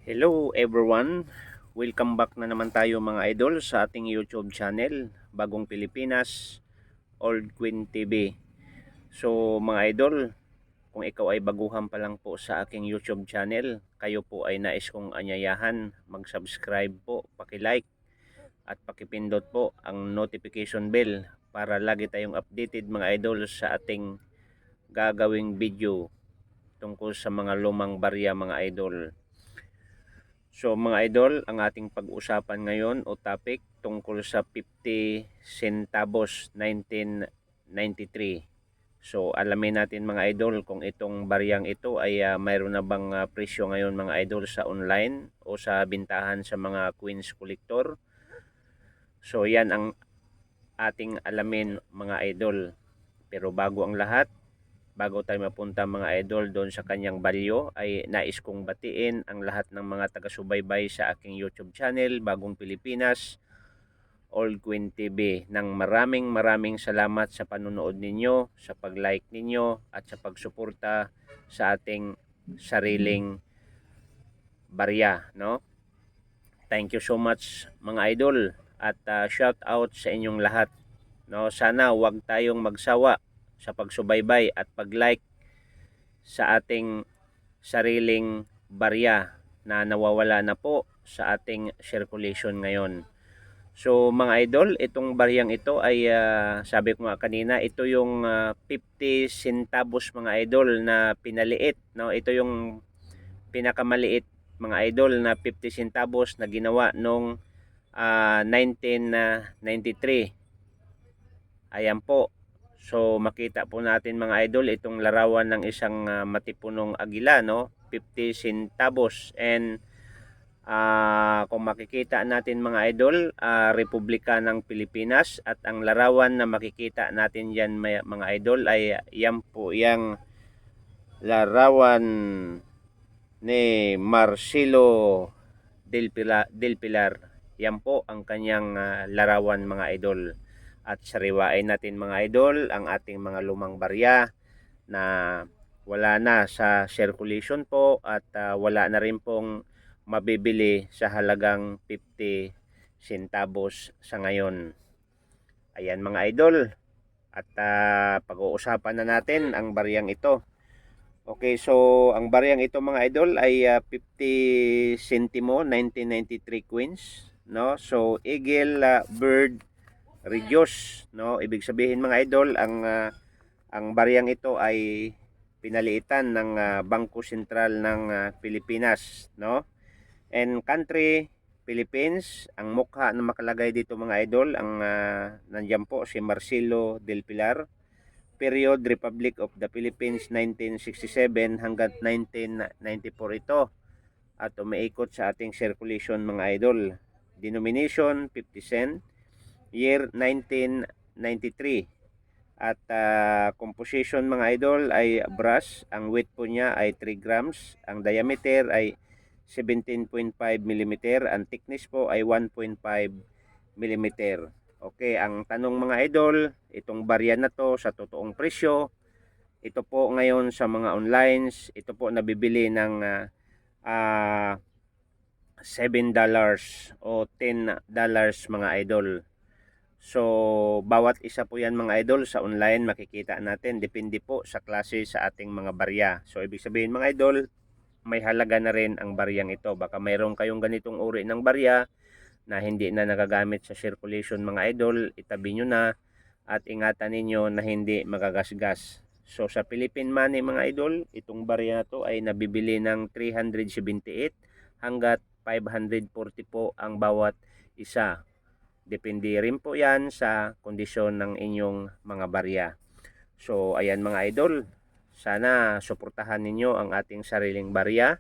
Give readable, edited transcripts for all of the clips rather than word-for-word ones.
Hello everyone! Welcome back na naman tayo mga idol sa ating YouTube channel, Bagong Pilipinas, Old Queen TV. So mga idol, kung ikaw ay baguhan pa lang po sa aking YouTube channel, kayo po ay nais kong anyayahan, mag-subscribe po, paki-like at pakipindot po ang notification bell para lagi tayong updated mga idol sa ating gagawing video tungkol sa mga lumang barya mga idol. So mga idol, ang ating pag-usapan ngayon o topic tungkol sa 50 centavos 1993. So alamin natin mga idol kung itong bariyang ito ay mayroon na bang presyo ngayon mga idol sa online o sa bintahan sa mga Queens Collector. So yan ang ating alamin mga idol. Pero bago ang lahat, bago tayo mapunta mga idol doon sa kanyang balyo, ay nais kong batiin ang lahat ng mga taga-subaybay sa aking YouTube channel, Bagong Pilipinas, Old Queen TV, ng maraming salamat sa panonood ninyo, sa pag-like ninyo at sa pagsuporta sa ating sariling barya, no? Thank you so much mga idol at shout out sa inyong lahat, no? Sana wag tayong magsawa sa pagsubaybay at pag-like sa ating sariling barya na nawawala na po sa ating circulation ngayon. So mga idol, itong baryang ito ay sabi ko nga kanina, ito yung 50 centavos mga idol na pinaliit, no? Ito yung pinakamaliit mga idol na 50 centavos na ginawa nung 1993. Ayan po. So makita po natin mga idol itong larawan ng isang matipunong agila, no? 50 centavos, and kung makikita natin mga idol, Republika ng Pilipinas, at ang larawan na makikita natin diyan mga idol ay yan po yang larawan ni Marcelo Del Pilar. Yan po ang kanyang larawan mga idol. At sariwain natin mga idol ang ating mga lumang barya na wala na sa circulation po at wala na rin pong mabibili sa halagang 50 centavos sa ngayon. Ayan mga idol, at pag-uusapan na natin ang baryang ito. Okay, so ang baryang ito mga idol ay 50 centimo 1993 Queens, no? So Eagle Bird Reduce, no? Ibig sabihin mga idol, ang baryang ito ay pinaliitan ng Bangko Sentral ng Pilipinas, no? And country Philippines, ang mukha na makalagay dito mga idol, ang nandiyan po si Marcelo Del Pilar. Period Republic of the Philippines 1967 hanggang 1994 ito, at umiikot sa ating circulation mga idol. Denomination 50 cent, year 1993, at composition mga idol ay brass. Ang weight po niya ay 3 grams, ang diameter ay 17.5 mm, ang thickness po ay 1.5 mm. Okay, ang tanong mga idol, itong barya na to sa totoong presyo, ito po ngayon sa mga online, ito po nabibili ng $7 o $10 mga idol. So bawat isa po yan mga idol sa online makikita natin, depende po sa klase sa ating mga barya. So ibig sabihin mga idol, may halaga na rin ang baryang ito. Baka mayroon kayong ganitong uri ng barya na hindi na nagagamit sa circulation mga idol, itabi nyo na at ingatan ninyo na hindi magagasgas. So sa Philippine money mga idol, itong barya na to ay nabibili ng 378 hanggat 540 po ang bawat isa. Depende rin po yan sa kondisyon ng inyong mga barya. So ayan mga idol, sana suportahan ninyo ang ating sariling barya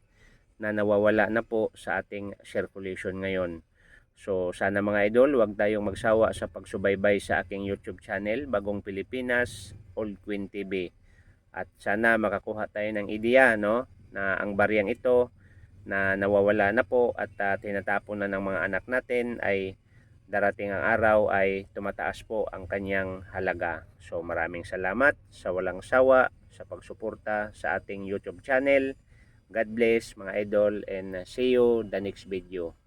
na nawawala na po sa ating circulation ngayon. So sana mga idol, huwag tayong magsawa sa pagsubaybay sa aking YouTube channel, Bagong Pilipinas, Old Queen TV. At sana makakuha tayo ng ideya, no, na ang baryang ito na nawawala na po at tinatapon na ng mga anak natin ay darating ang araw ay tumataas po ang kanyang halaga. So maraming salamat sa walang sawa sa pagsuporta sa ating YouTube channel, God bless mga idol and see you the next video.